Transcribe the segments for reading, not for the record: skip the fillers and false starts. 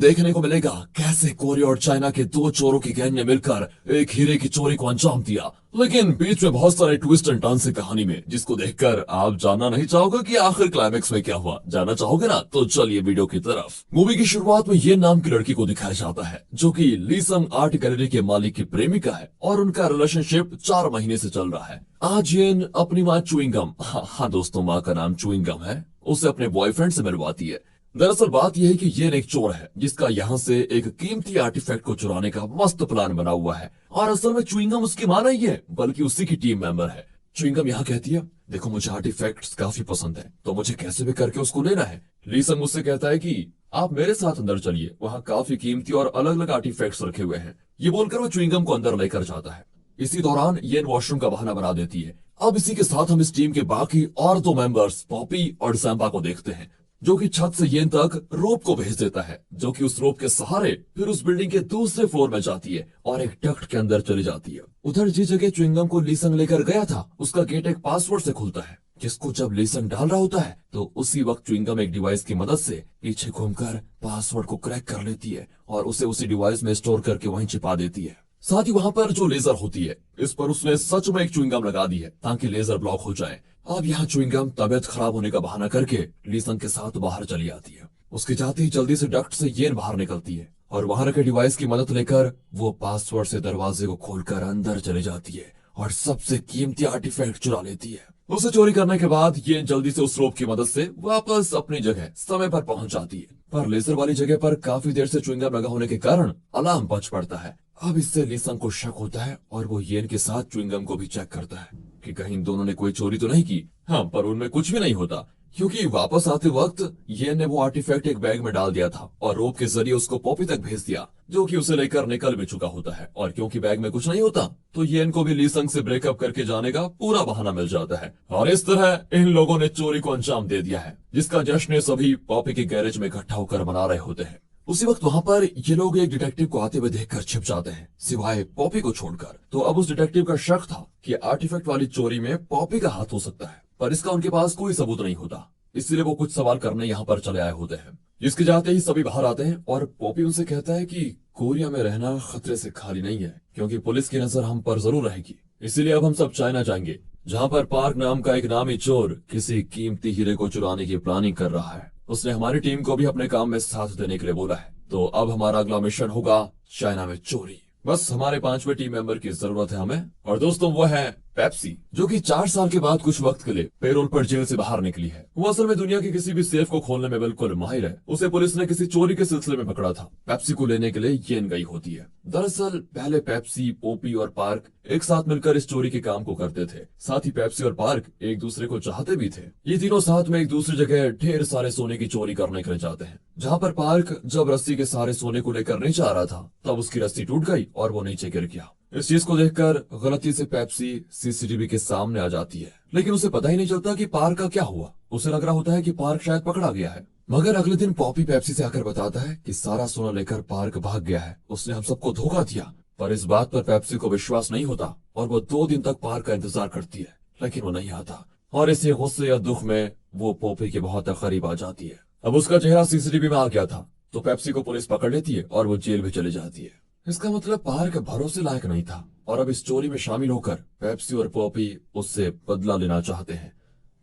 देखने को मिलेगा कैसे कोरिया और चाइना के दो चोरों की गैंग ने मिलकर एक हीरे की चोरी को अंजाम दिया। लेकिन बीच में बहुत सारे ट्विस्ट एंड टर्न से कहानी में, जिसको देखकर आप जानना नहीं चाहोगे कि आखिर क्लाइमेक्स में क्या हुआ। जानना चाहोगे ना, तो चलिए वीडियो की तरफ। मूवी की शुरुआत में ये नाम की लड़की को दिखाया जाता है जो कि लीसंग आर्ट गैलरी के मालिक की प्रेमिका है और उनका रिलेशनशिप 4 महीने से चल रहा है। आज ये अपनी माँ च्युइंगम, हाँ दोस्तों, माँ का नाम च्युइंगम है, उसे अपने बॉयफ्रेंड से मिलवाती है। दरअसल बात यह है कि ये एक चोर है जिसका यहाँ से एक कीमती आर्टिफैक्ट को चुराने का मस्त प्लान बना हुआ है। और असल में च्युइंगम उसकी मां नहीं है, बल्कि उसी की टीम मेंबर है। च्युइंगम यहाँ कहती है, देखो मुझे आर्टिफैक्ट्स काफी पसंद है, तो मुझे कैसे भी करके उसको लेना है। लीसंग उससे कहता है कि आप मेरे साथ अंदर चलिए, वहाँ काफी कीमती और अलग अलग आर्टिफैक्ट्स रखे हुए हैं। ये बोलकर वो च्युइंगम को अंदर लेकर जाता है। इसी दौरान ये वॉशरूम का बहाना बना देती है। अब इसी के साथ हम इस टीम के बाकी और 2 मेंबर्स पॉपी और सैम्पा को देखते हैं, जो कि छत से येन तक रोप को भेज देता है, जो कि उस रोप के सहारे फिर उस बिल्डिंग के दूसरे फ्लोर में जाती है और एक डक्ट के अंदर चली जाती है। उधर जिस जगह च्युइंगम को लीसंग लेकर गया था, उसका गेट एक पासवर्ड से खुलता है, जिसको जब लीसंग डाल रहा होता है तो उसी वक्त च्युइंगम एक डिवाइस की मदद से पीछे घूमकर पासवर्ड को क्रैक कर लेती है और उसे उसी डिवाइस में स्टोर करके वहीं छिपा देती है। साथ ही वहां पर जो लेजर होती है, इस पर उसने सच में एक च्युइंगम लगा दी है ताकि लेजर ब्लॉक हो जाए। अब यहाँ च्युइंगम तबियत खराब होने का बहाना करके लीसंग के साथ बाहर चली आती है। उसके जाते ही जल्दी से डक्ट से येन बाहर निकलती है और वहां रखे डिवाइस की मदद लेकर वो पासवर्ड से दरवाजे को खोलकर अंदर चली जाती है और सबसे कीमती आर्टिफैक्ट चुरा लेती है। उसे चोरी करने के बाद ये जल्दी से उस रोप की मदद से वापस अपनी जगह समय पर पहुंच जाती है, पर लेजर वाली जगह पर काफी देर से च्युइंगम लगा होने के कारण अलार्म बज पड़ता है। अब इससे लीसंग को शक होता है और वो येन के साथ च्युइंगम को भी चेक करता है कि कहीं इन दोनों ने कोई चोरी तो नहीं की। हाँ, पर उनमें कुछ भी नहीं होता, क्योंकि वापस आते वक्त येन ने वो आर्टिफैक्ट एक बैग में डाल दिया था और रोप के जरिए उसको पॉपी तक भेज दिया, जो कि उसे लेकर निकल भी चुका होता है। और क्योंकि बैग में कुछ नहीं होता, तो येन को भी लीसंग से ब्रेकअप करके जाने का पूरा बहाना मिल जाता है। और इस तरह इन लोगों ने चोरी को अंजाम दे दिया है, जिसका जश्न सभी पॉपी के गैरेज में इकट्ठा होकर मना रहे होते हैं। उसी वक्त वहां पर ये लोग एक डिटेक्टिव को आते हुए देखकर छिप जाते हैं, सिवाय पॉपी को छोड़कर। तो अब उस डिटेक्टिव का शक था कि आर्टिफैक्ट वाली चोरी में पॉपी का हाथ हो सकता है, पर इसका उनके पास कोई सबूत नहीं होता। इसलिए वो कुछ सवाल करने यहाँ पर चले आए होते हैं। जिसके जाते ही सभी बाहर आते हैं और पॉपी उनसे कहता है कि कोरिया में रहना खतरे से खाली नहीं है, क्योंकि पुलिस की नजर हम पर जरूर रहेगी। इसीलिए अब हम सब चाइना जाएंगे, जहाँ पर पार्क नाम का एक नामी चोर किसी कीमती हीरे को चुराने की प्लानिंग कर रहा है। उसने हमारी टीम को भी अपने काम में साथ देने के लिए बोला है। तो अब हमारा अगला मिशन होगा चाइना में चोरी। बस हमारे 5वें टीम मेंबर की जरूरत है हमें, और दोस्तों वो है पेप्सी, जो कि 4 साल के बाद कुछ वक्त के लिए पेरोल पर जेल से बाहर निकली है। वो असल में दुनिया के किसी भी सेफ को खोलने में बिल्कुल माहिर है। उसे पुलिस ने किसी चोरी के सिलसिले में पकड़ा था। पेप्सी को लेने के लिए येन गई होती है। दरअसल पहले पेप्सी, पोपी और पार्क एक साथ मिलकर इस चोरी के काम को करते थे। साथ ही पेप्सी और पार्क एक दूसरे को चाहते भी थे। ये तीनों साथ में एक दूसरी जगह ढेर सारे सोने की चोरी करने के लिए जाते हैं। जहाँ पर पार्क जब रस्सी के सारे सोने को लेकर नहीं जा रहा था, तब उसकी रस्सी टूट गई और वो नीचे गिर गया। इस चीज को देखकर गलती से पेप्सी सीसीटीवी के सामने आ जाती है, लेकिन उसे पता ही नहीं चलता कि पार्क का क्या हुआ। उसे लग रहा होता है कि पार्क शायद पकड़ा गया है। मगर अगले दिन पॉपी पेप्सी से आकर बताता है कि सारा सोना लेकर पार्क भाग गया है, उसने हम सबको धोखा दिया। पर इस बात पर पेप्सी को विश्वास नहीं होता और वो 2 दिन तक पार्क का इंतजार करती है, लेकिन वो नहीं आता। और इसी गुस्से या दुख में वो पॉपी के बहुत करीब आ जाती है। अब उसका चेहरा सीसीटीवी में आ गया था, तो पेप्सी को पुलिस पकड़ लेती है और वो जेल भी चली जाती है। इसका मतलब पार्क भरोसे लायक नहीं था और अब इस चोरी में शामिल होकर पेप्सी और पॉपी उससे बदला लेना चाहते हैं।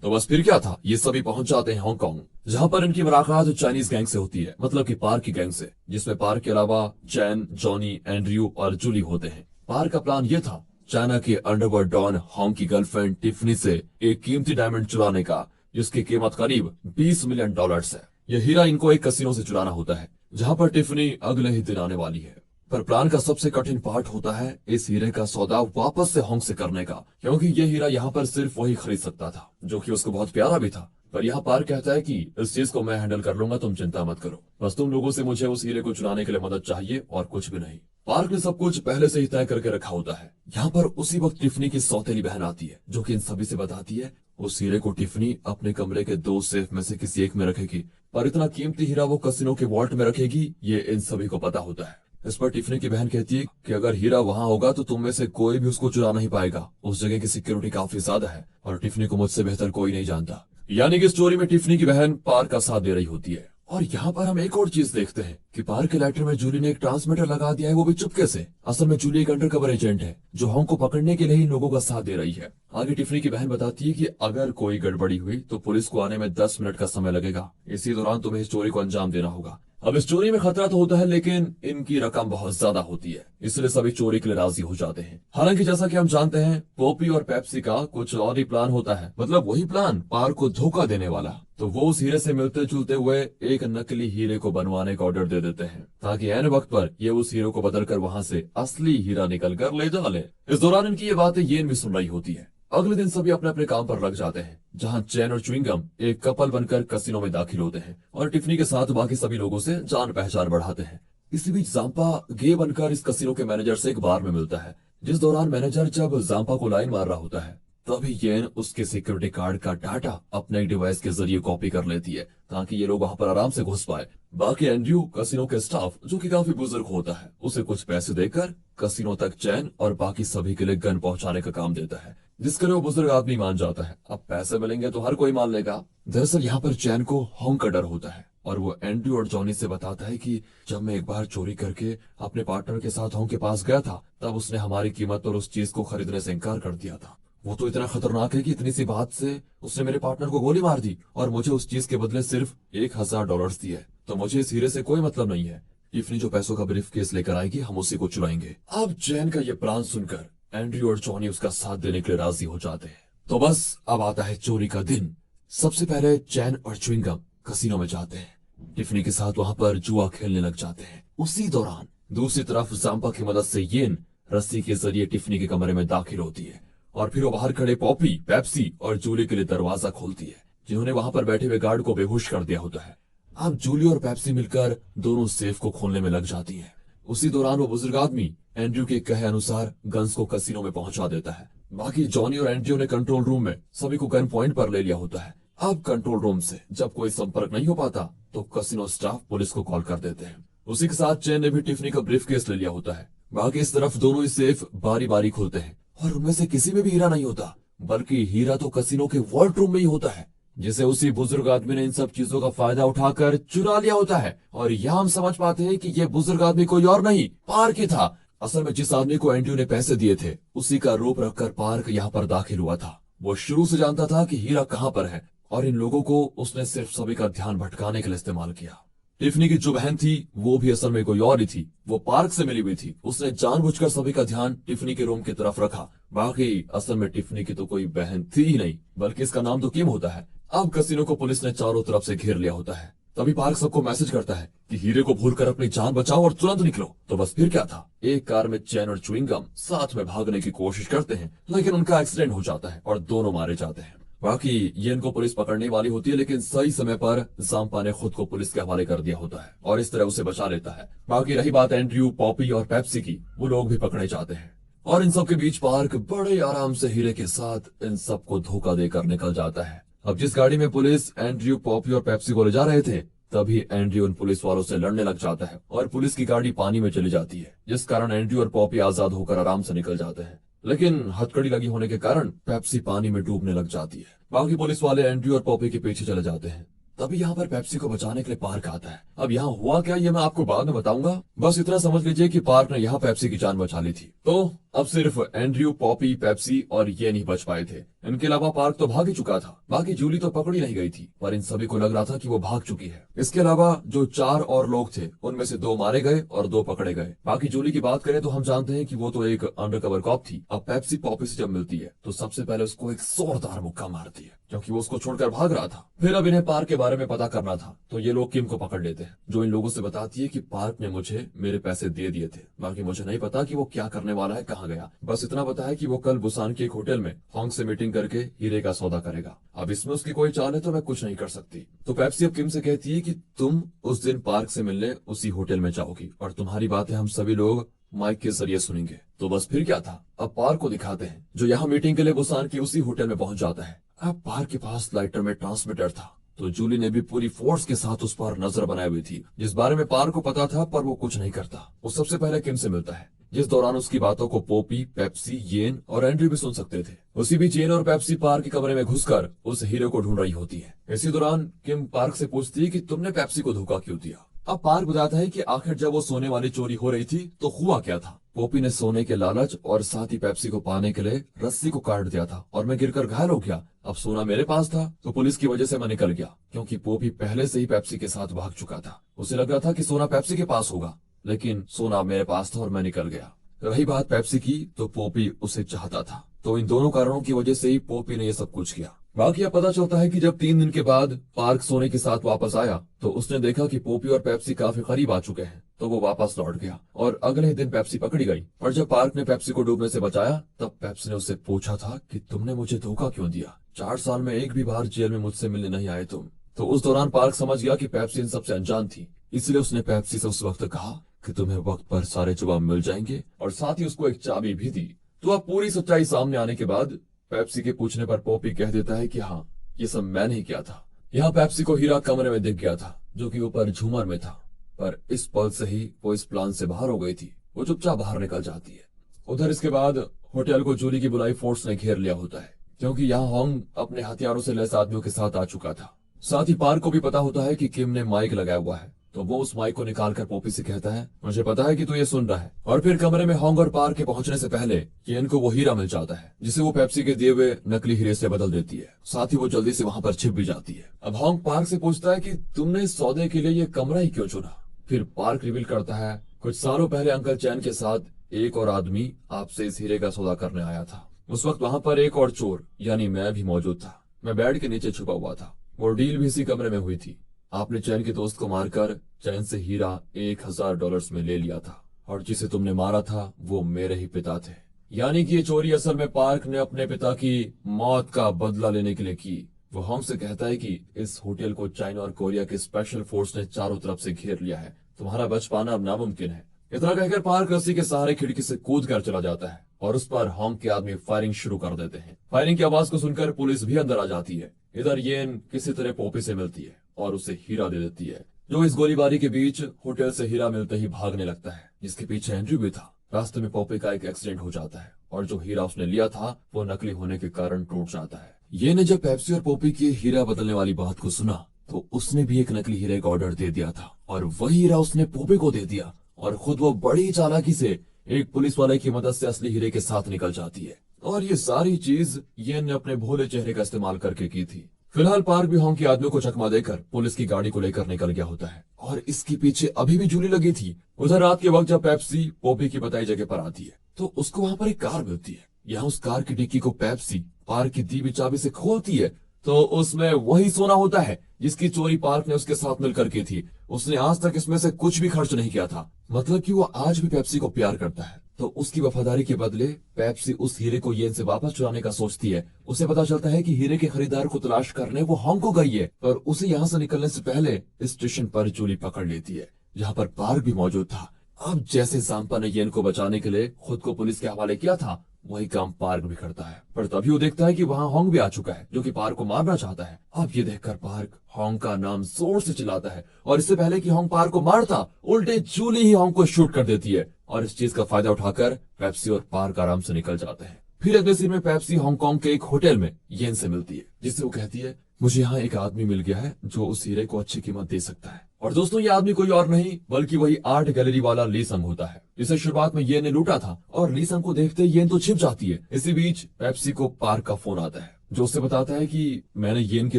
तो बस फिर क्या था, ये सभी पहुंच जाते हैं हांगकांग, जहां पर इनकी मुलाकात चाइनीज गैंग से होती है, मतलब कि पार्क की गैंग से, जिसमें पार्क के अलावा चैन, जॉनी, एंड्रयू और जूली होते हैं। पार्क का प्लान ये था चाइना के अंडरवर्ल्ड डॉन हॉन्ग की गर्लफ्रेंड टिफनी से एक कीमती डायमंड चुराने का, जिसकी कीमत करीब $20 मिलियन है। यह हीरा इनको एक कसिनो से चुराना होता है, जहाँ पर टिफनी अगले ही दिन आने वाली है। पर प्लान का सबसे कठिन पार्ट होता है इस हीरे का सौदा वापस से हॉन्ग से करने का, क्योंकि ये हीरा यहाँ पर सिर्फ वही खरीद सकता था, जो कि उसको बहुत प्यारा भी था। पर यहाँ पार्क कहता है कि इस चीज को मैं हैंडल कर लूंगा, तुम चिंता मत करो, बस तुम लोगों से मुझे उस हीरे को चुराने के लिए मदद चाहिए और कुछ भी नहीं। पार्क ने सब कुछ पहले से ही तय करके रखा होता है। यहाँ पर उसी वक्त टिफनी की सौतेली बहन आती है, जो कि इन सभी से बताती है उस हीरे को टिफनी अपने कमरे के 2 सेफ में से किसी एक में रखेगी, पर इतना कीमती हीरा वो कसिनो के वॉल्ट में रखेगी, ये इन सभी को पता होता है। इस पर टिफनी की बहन कहती है कि अगर हीरा वहाँ होगा तो तुम में से कोई भी उसको चुरा नहीं पाएगा। उस जगह की सिक्योरिटी काफी ज्यादा है और टिफनी को मुझसे बेहतर कोई नहीं जानता। यानी कि स्टोरी में टिफनी की बहन पार्क का साथ दे रही होती है। और यहाँ पर हम एक और चीज देखते हैं कि पार्क के लेटर में जूली ने एक ट्रांसमीटर लगा दिया है, वो भी चुपके से। असल में जूली एक अंडरकवर एजेंट है जो होंग को पकड़ने के लिए इन लोगों का साथ दे रही है। आगे टिफनी की बहन बताती है कि अगर कोई गड़बड़ी हुई तो पुलिस को आने में 10 मिनट का समय लगेगा। इसी दौरान तुम्हें इस चोरी को अंजाम देना होगा। अब इस चोरी में खतरा तो होता है, लेकिन इनकी रकम बहुत ज्यादा होती है, इसलिए सभी चोरी के लिए राजी हो जाते हैं। हालांकि जैसा कि हम जानते हैं, पॉपी और पेप्सी का कुछ और ही प्लान होता है, मतलब वही प्लान पार्क को धोखा देने वाला। तो वो उस हीरे से मिलते जुलते हुए एक नकली हीरे को बनवाने का ऑर्डर दे देते हैं, ताकि ऐन वक्त पर ये उस हीरे को बदलकर वहां से असली हीरा निकल कर ले जा ले। इस दौरान इनकी ये बातें येन भी सुन रही होती है। अगले दिन सभी अपने अपने काम पर लग जाते हैं, जहां चैन और च्युइंगम एक कपल बनकर कसिनो में दाखिल होते हैं और टिफनी के साथ बाकी सभी लोगों से जान पहचान बढ़ाते हैं। इसी बीच जाम्पा गे बनकर इस कसिनो के मैनेजर से एक बार में मिलता है, जिस दौरान मैनेजर जब जाम्पा को लाइन मार रहा होता है, तभी येन उसके सिक्योरिटी कार्ड का डाटा अपने डिवाइस के जरिए कॉपी कर लेती है, ताकि ये लोग वहां पर आराम से घुस पाए। बाकी एंड्रयू कसिनो के स्टाफ, जो कि काफी बुजुर्ग होता है, उसे कुछ पैसे देकर कसिनो तक चैन और बाकी सभी के लिए गन पहुंचाने का काम देता है, जिसके लिए वो बुजुर्ग आदमी मान जाता है। अब पैसे मिलेंगे तो हर कोई मान लेगा। दरअसल यहाँ पर चैन को होंग का डर होता है और वो एंड्रयू और जॉनी से बताता है कि जब मैं एक बार चोरी करके अपने पार्टनर के साथ होंग के पास गया था, तब उसने हमारी कीमत पर उस चीज को खरीदने से इनकार कर दिया था। वो तो इतना खतरनाक है कि इतनी सी बात से उसने मेरे पार्टनर को गोली मार दी और मुझे उस चीज के बदले सिर्फ $1000 दिए। तो मुझे इस हीरे से कोई मतलब नहीं है। टिफनी जो पैसों का ब्रीफ केस लेकर आएगी, हम उसी को चुराएंगे। अब चैन का ये प्लान सुनकर एंड्रयू और जॉनी उसका साथ देने के लिए राजी हो जाते हैं। तो बस अब आता है चोरी का दिन। सबसे पहले चैन और च्युइंगम कसिनो में जाते हैं, टिफनी के साथ वहां पर जुआ खेलने लग जाते हैं। उसी दौरान दूसरी तरफ जाम्पा की मदद से येन रस्सी के जरिए टिफनी के कमरे में दाखिल होती है और फिर वो बाहर खड़े पॉपी, पेप्सी और जूली के लिए दरवाजा खोलती है, जिन्होंने वहां पर बैठे हुए गार्ड को बेहोश कर दिया होता है। अब जूली और पेप्सी मिलकर दोनों सेफ को खोलने में लग जाती हैं। उसी दौरान वो बुजुर्ग आदमी एंड्रयू के कहे अनुसार गन्स को कसिनो में पहुंचा देता है। बाकी जॉनी और एंड्रयू ने कंट्रोल रूम में सभी को गन पॉइंट पर ले लिया होता है। अब कंट्रोल रूम से जब कोई संपर्क नहीं हो पाता तो कसिनो स्टाफ पुलिस को कॉल कर देते हैं। उसी के साथ चैन ने भी टिफनी का ब्रीफ केस ले लिया होता है। बाकी इस तरफ दोनों ही सेफ बारी बारी खोलते हैं और उनमें से किसी में भी हीरा नहीं होता, बल्कि हीरा तो कसिनो के वॉल्ट रूम में ही होता है, जिसे उसी बुजुर्ग आदमी ने इन सब चीजों का फायदा उठाकर चुरा लिया होता है। और यहाँ हम समझ पाते हैं कि ये बुजुर्ग आदमी कोई और नहीं, पार्क ही था। असल में जिस आदमी को एंड्रयू ने पैसे दिए थे, उसी का रूप रखकर पार्क यहाँ पर दाखिल हुआ था। वो शुरू से जानता था कि हीरा कहाँ पर है और इन लोगों को उसने सिर्फ सभी का ध्यान भटकाने के लिए इस्तेमाल किया। टिफनी की जो बहन थी वो भी असल में कोई और ही थी। वो पार्क से मिली हुई थी। उसने जानबूझकर सभी का ध्यान टिफनी के रूम की तरफ रखा। बाकी असल में टिफनी की तो कोई बहन थी ही नहीं, बल्कि इसका नाम तो किम होता है। अब कसिनो को पुलिस ने चारों तरफ से घेर लिया होता है। तभी पार्क सबको मैसेज करता है कि हीरे को भूलकर अपनी जान बचाओ और तुरंत निकलो। तो बस फिर क्या था, एक कार में चैन और च्युइंगम साथ में भागने की कोशिश करते हैं, लेकिन उनका एक्सीडेंट हो जाता है और दोनों मारे जाते हैं। बाकी ये इनको पुलिस पकड़ने वाली होती है, लेकिन सही समय पर जाम्पा ने खुद को पुलिस के हवाले कर दिया होता है और इस तरह उसे बचा लेता है। बाकी रही बात एंड्रयू, पॉपी और पेप्सी की, वो लोग भी पकड़े जाते हैं और इन सब के बीच पार्क बड़े आराम से हीरे के साथ इन सबको धोखा देकर निकल जाता है। अब जिस गाड़ी में पुलिस एंड्रयू, पॉपी और पेप्सी को ले जा रहे थे, तभी एंड्रयू उन पुलिस वालों से लड़ने लग जाता है और पुलिस की गाड़ी पानी में चली जाती है, जिस कारण एंड्रयू और पॉपी आजाद होकर आराम से निकल जाते हैं। लेकिन हथकड़ी लगी होने के कारण पेप्सी पानी में डूबने लग जाती है। बाकी पुलिस वाले एंड्रयू और पॉपी के पीछे चले जाते हैं। तभी यहाँ पर पेप्सी को बचाने के लिए पार्क आता है। अब यहाँ हुआ क्या, ये मैं आपको बाद में बताऊंगा। बस इतना समझ लीजिए कि पार्क ने यहाँ पेप्सी की जान बचा ली थी। तो अब सिर्फ एंड्रयू, पॉपी, पेप्सी और ये नहीं बच पाए थे। इनके अलावा पार्क तो भाग ही चुका था। बाकी जूली तो पकड़ी नहीं गई थी, पर इन सभी को लग रहा था कि वो भाग चुकी है। इसके अलावा जो 4 और लोग थे, उनमें से 2 मारे गए और 2 पकड़े गए। बाकी जूली की बात करें तो हम जानते हैं कि वो तो एक अंडरकवर कॉप थी। अब पेप्सी पॉपी से जब मिलती है तो सबसे पहले उसको एक जोरदार मुक्का मारती है, क्योंकि वो उसको छोड़कर भाग रहा था। फिर अब इन्हें पार्क के बारे में पता करना था, तो ये लोग किम को पकड़ लेते हैं, जो इन लोगों से बताती है कि पार्क ने मुझे मेरे पैसे दे दिए थे। बाकी मुझे नहीं पता कि वो क्या करने वाला है, कहाँ गया। बस इतना पता है कि वो कल बुसान के एक होटल में होंग से मीटिंग करके हीरे का सौदा करेगा। अब इसमें उसकी कोई चाल है तो मैं कुछ नहीं कर सकती। तो पेप्सी अब किम से कहती है कि तुम उस दिन पार्क से मिलने उसी होटल में जाओगी और तुम्हारी बातें हम सभी लोग माइक के जरिए सुनेंगे। तो बस फिर क्या था, अब पार्क को दिखाते हैं, जो यहाँ मीटिंग के लिए बुसान के उसी होटल में पहुंच जाता है। अब पार्क के पास लाइटर में ट्रांसमीटर था, तो जूली ने भी पूरी फोर्स के साथ उस पर नजर बनाई हुई थी, जिस बारे में पार्क को पता था, पर वो कुछ नहीं करता। वो सबसे पहले किम से मिलता है, जिस दौरान उसकी बातों को पॉपी, पेप्सी, येन और एंड्रयू भी सुन सकते थे। उसी बीच येन और पेप्सी पार्क के कमरे में घुसकर उस हीरे को ढूंढ रही होती है। इसी दौरान किम पार्क से पूछती है कि तुमने पेप्सी को धोखा क्यों दिया। अब पार्क बताता है कि आखिर जब वो सोने वाली चोरी हो रही थी तो हुआ क्या था। पोपी ने सोने के लालच और साथ ही पेप्सी को पाने के लिए रस्सी को काट दिया था और मैं गिरकर घायल हो गया। अब सोना मेरे पास था तो पुलिस की वजह से मैं निकल गया, क्योंकि पोपी पहले से ही पेप्सी के साथ भाग चुका था। उसे लग रहा था कि सोना पेप्सी के पास होगा, लेकिन सोना मेरे पास था और मैं निकल गया। रही बात पेप्सी की, तो पोपी उसे चाहता था, तो इन दोनों कारणों की वजह से ही पोपी ने यह सब कुछ किया। बाकी अब पता चलता है कि जब 3 दिन के बाद पार्क सोने के साथ वापस आया तो उसने देखा कि पोपी और पेप्सी काफी करीब आ चुके हैं, तो वो वापस लौट गया और अगले दिन पेप्सी पकड़ी गई। और जब पार्क ने पेप्सी को डूबने से बचाया तब पेप्सी ने उससे पूछा था कि तुमने मुझे धोखा क्यों दिया, 4 साल में एक भी बार जेल में मुझसे मिलने नहीं आए तुम। तो उस दौरान पार्क समझ गया कि पेप्सी इन सबसे अनजान थी, इसलिए उसने पेप्सी से उस वक्त कहा कि तुम्हें वक्त पर सारे जवाब मिल जाएंगे और साथ ही उसको एक चाबी भी दी। तो अब पूरी सच्चाई सामने आने के बाद पेप्सी के पूछने पर पोपी कह देता है कि हाँ, ये सब मैंने ही किया था। यहाँ पेप्सी को हीरा कमरे में दिख गया था जो कि ऊपर झूमर में था, पर इस पल से ही वो इस प्लान से बाहर हो गई थी। वो चुपचाप बाहर निकल जाती है। उधर इसके बाद होटल को जूली की बुलाई फोर्स ने घेर लिया होता है, क्योंकि यहाँ होंग अपने हथियारों से लैस आदमियों के साथ आ चुका था। साथ ही पार्क को भी पता होता है कि किम ने माइक लगाया हुआ है, तो वो उस माइक को निकालकर पोपी से कहता है, मुझे पता है कि तू ये सुन रहा है। और फिर कमरे में होंग और पार्क के पहुंचने से पहले येन को वो हीरा मिल जाता है, जिसे वो पेप्सी के दिए हुए नकली हीरे से बदल देती है। साथ ही वो जल्दी से वहां पर छिप भी जाती है। अब होंग पार्क से पूछता है कि तुमने इस सौदे के लिए ये कमरा ही क्यों चुना। फिर पार्क रिवील करता है, कुछ सालों पहले अंकल चैन के साथ एक और आदमी आपसे इस हीरे का सौदा करने आया था। उस वक्त वहां पर एक और चोर यानी मैं भी मौजूद था। मैं बेड के नीचे छुपा हुआ था। वो डील भी इसी कमरे में हुई थी। आपने चैन के दोस्त को मारकर चैन से हीरा $1000 में ले लिया था, और जिसे तुमने मारा था वो मेरे ही पिता थे। यानी कि ये चोरी असल में पार्क ने अपने पिता की मौत का बदला लेने के लिए की। वो होंग से कहता है कि इस होटल को चाइना और कोरिया के स्पेशल फोर्स ने चारों तरफ से घेर लिया है, तुम्हारा बच पाना अब नामुमकिन है। इतना कहकर पार्क रस्सी के सहारे खिड़की से कूद कर चला जाता है और उस पर होंग के आदमी फायरिंग शुरू कर देते हैं। फायरिंग की आवाज को सुनकर पुलिस भी अंदर आ जाती है। इधर येन किसी तरह पोपी से मिलती है और उसे हीरा दे देती है, जो इस गोलीबारी के बीच होटल से हीरा मिलते ही भागने लगता है, जिसके पीछे एंड्रयू भी था। रास्ते में पोपी का एक एक्सीडेंट हो जाता है और जो हीरा उसने लिया था वो नकली होने के कारण टूट जाता है। ये ने जब पेप्सी और पोपी की हीरा बदलने वाली बात को सुना तो उसने भी एक नकली हीरे का ऑर्डर दे दिया था और वही हीरा उसने पोपी को दे दिया और खुद वो बड़ी चालाकी से एक पुलिस वाले की मदद से असली हीरे के साथ निकल जाती है। और ये सारी चीज ये ने अपने भोले चेहरे का इस्तेमाल करके की थी। फिलहाल पार्क भी होंग के आदमियों को चकमा देकर पुलिस की गाड़ी को लेकर निकल गया होता है और इसके पीछे अभी भी जूली लगी थी। उधर रात के वक्त जब पेप्सी पोपी की बताई जगह पर आती है तो उसको वहां पर एक कार मिलती है। यहाँ उस कार की डिक्की को पेप्सी पार्क की दी हुई चाबी से खोलती है तो उसमें वही सोना होता है जिसकी चोरी पार्क ने उसके साथ मिलकर की थी। उसने आज तक इसमें से कुछ भी खर्च नहीं किया था, मतलब कि वो आज भी पेप्सी को प्यार करता है। तो उसकी वफादारी के बदले पेप्सी उस हीरे को येन से वापस चुराने का सोचती है। उसे पता चलता है कि हीरे के खरीदार को तलाश करने वो होंग को गई है, पर उसे यहाँ से निकलने से पहले स्टेशन पर जूली पकड़ लेती है, जहाँ पर पार्क भी मौजूद था। अब जैसे सांपा ने येन को बचाने के लिए खुद को पुलिस के हवाले किया था, वही काम पार्क भी करता है। पर तभी वो देखता है कि वहाँ होंग भी आ चुका है, जो कि पार्क को मारना चाहता है। अब ये देखकर पार्क होंग का नाम जोर से चिल्लाता है और इससे पहले कि होंग पार्क को मारता, उल्टे जूली ही होंग को शूट कर देती है और इस चीज का फायदा उठाकर पेप्सी और पार्क आराम से निकल जाते हैं। फिर अगले सीन में पेप्सी हांगकांग के एक होटल में येन से मिलती है, जिससे वो कहती है, मुझे यहाँ एक आदमी मिल गया है जो उस हीरे को अच्छी कीमत दे सकता है। और दोस्तों, ये आदमी कोई और नहीं बल्कि वही आर्ट गैलरी वाला ली संग होता है, जिसे शुरुआत में येन ने लूटा था। और ली संग को देखते ही येन तो छिप जाती है। इसी बीच पेप्सी को पार्क का फोन आता है, जो उससे बताता है कि मैंने येन के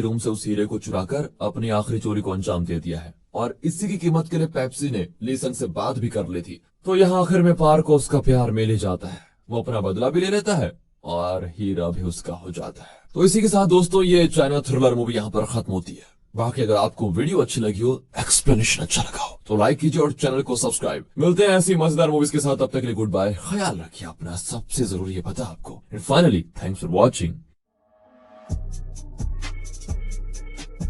रूम से उस हीरे को चुराकर अपनी आखिरी चोरी को अंजाम दे दिया है और इसी की कीमत के लिए पेप्सी ने ली संग से बात भी कर ली थी। तो यहाँ आखिर में पार्क को उसका प्यार मिल ही जाता है, वो अपना बदला भी ले लेता है और हीरा भी उसका हो जाता है। तो इसी के साथ दोस्तों, ये चाइना थ्रिलर मूवी यहाँ पर खत्म होती है। बाकी अगर आपको वीडियो अच्छी लगी हो, एक्सप्लेनेशन अच्छा लगा हो, तो लाइक कीजिए और चैनल को सब्सक्राइब। मिलते हैं ऐसी मजेदार मूवीज के साथ, तब तक के लिए गुड बाय। ख्याल रखिए अपना, सबसे जरूरी है पता आपको। And finally, thanks for watching.